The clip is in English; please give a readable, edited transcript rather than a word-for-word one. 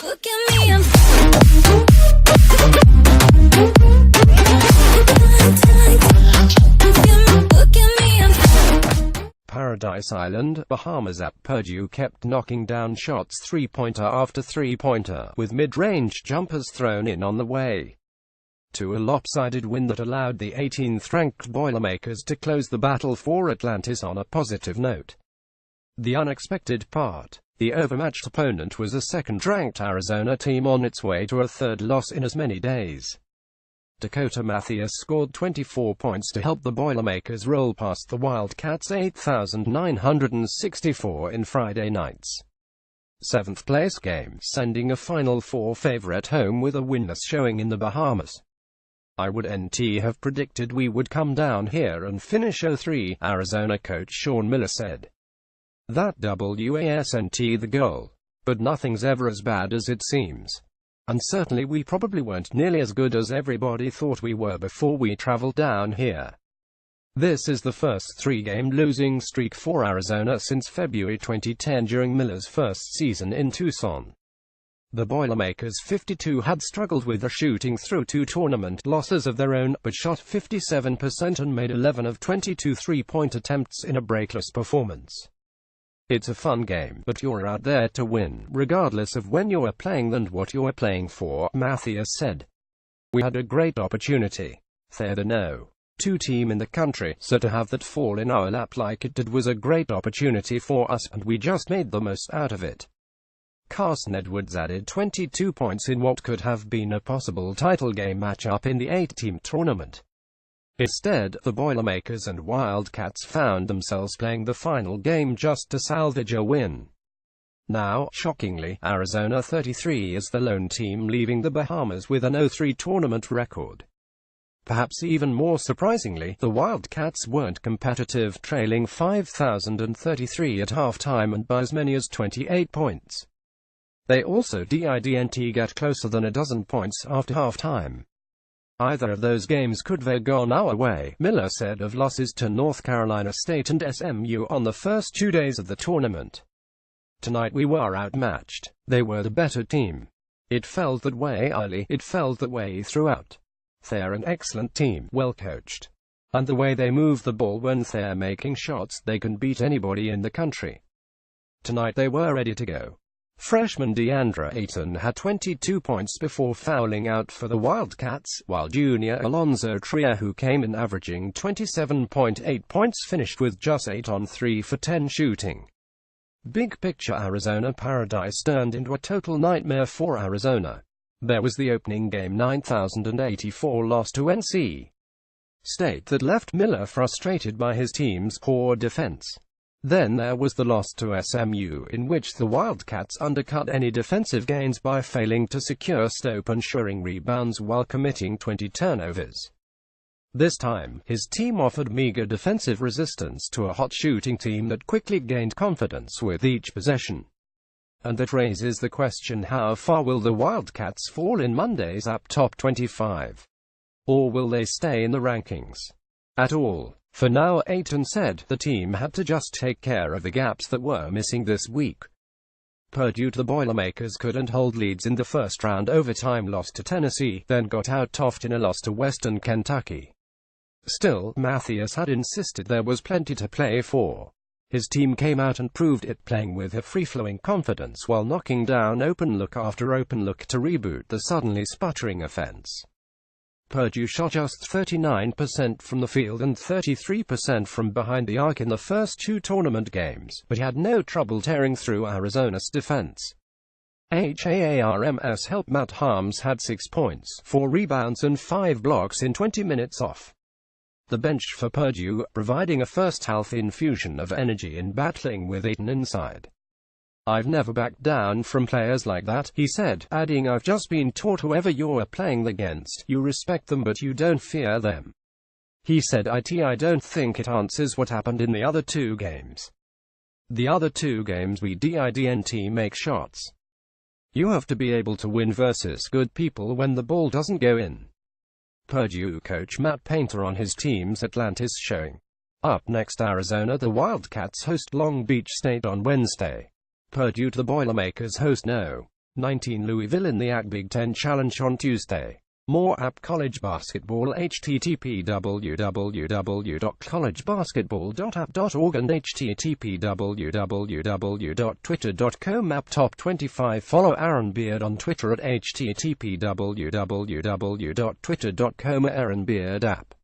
Look at me, I'm Paradise Island, Bahamas AP Purdue kept knocking down shots three-pointer after three-pointer, with mid-range jumpers thrown in on the way to a lopsided win that allowed the 18th-ranked Boilermakers to close the battle for Atlantis on a positive note. The unexpected part: the overmatched opponent was a second-ranked Arizona team on its way to a third loss in as many days. Dakota Mathias scored 24 points to help the Boilermakers roll past the Wildcats' 8,964 in Friday night's seventh-place game, sending a Final Four favorite home with a winless showing in the Bahamas. "I would have predicted we would come down here and finish 0-3, Arizona coach Sean Miller said. That wasn't the goal. But nothing's ever as bad as it seems. And certainly we probably weren't nearly as good as everybody thought we were before we traveled down here." This is the first three-game losing streak for Arizona since February 2010 during Miller's first season in Tucson. The Boilermakers 52 had struggled with the shooting through two tournament losses of their own, but shot 57% and made 11 of 22 three-point attempts in a breakless performance. "It's a fun game, but you're out there to win, regardless of when you're playing and what you're playing for," Mathias said. "We had a great opportunity. They're the No. 2 team in the country, so to have that fall in our lap like it did was a great opportunity for us, and we just made the most out of it." Carson Edwards added 22 points in what could have been a possible title game matchup in the 8-team tournament. Instead, the Boilermakers and Wildcats found themselves playing the final game just to salvage a win. Now, shockingly, Arizona 33 is the lone team leaving the Bahamas with an 0-3 tournament record. Perhaps even more surprisingly, the Wildcats weren't competitive, trailing 5,033 at halftime and by as many as 28 points. They also didn't get closer than a dozen points after halftime. "Either of those games could have gone our way," Miller said of losses to North Carolina State and SMU on the first 2 days of the tournament. "Tonight we were outmatched. They were the better team. It felt that way early, it felt that way throughout. They're an excellent team, well coached. And the way they move the ball when they're making shots, they can beat anybody in the country. Tonight they were ready to go." Freshman DeAndre Ayton had 22 points before fouling out for the Wildcats, while junior Alonzo Trier, who came in averaging 27.8 points, finished with just 8 on 3 for 10 shooting. Big picture, Arizona Paradise turned into a total nightmare for Arizona. There was the opening game 9,084 loss to NC State that left Miller frustrated by his team's poor defense. Then there was the loss to SMU, in which the Wildcats undercut any defensive gains by failing to secure stop-ensuring rebounds while committing 20 turnovers. This time, his team offered meager defensive resistance to a hot shooting team that quickly gained confidence with each possession. And that raises the question: how far will the Wildcats fall in Monday's AP Top 25? Or will they stay in the rankings at all? For now, Ayton said, the team had to just take care of the gaps that were missing this week. Purdue, the Boilermakers couldn't hold leads in the first-round overtime loss to Tennessee, then got out-toughed in a loss to Western Kentucky. Still, Mathias had insisted there was plenty to play for. His team came out and proved it, playing with a free-flowing confidence while knocking down open look after open look to reboot the suddenly sputtering offense. Purdue shot just 39% from the field and 33% from behind the arc in the first 2 tournament games, but had no trouble tearing through Arizona's defense. HAARMS help Matt Harms had 6 points, 4 rebounds and 5 blocks in 20 minutes off the bench for Purdue, providing a first-half infusion of energy in battling with Ayton inside. "I've never backed down from players like that," he said, adding, "I've just been taught whoever you're playing against, you respect them but you don't fear them." He said, I don't think it answers what happened in the other 2 games. The other 2 games we didn't make shots. You have to be able to win versus good people when the ball doesn't go in." Purdue coach Matt Painter on his team's Atlantis showing. Up next, Arizona, the Wildcats host Long Beach State on Wednesday. Purdue, the Boilermakers host No. 19 Louisville in the AC Big Ten Challenge on Tuesday. More app college basketball. http www.collegebasketball.app.org and http www.twitter.com app top 25. Follow Aaron Beard on Twitter at http www.twitter.com Aaron Beard app.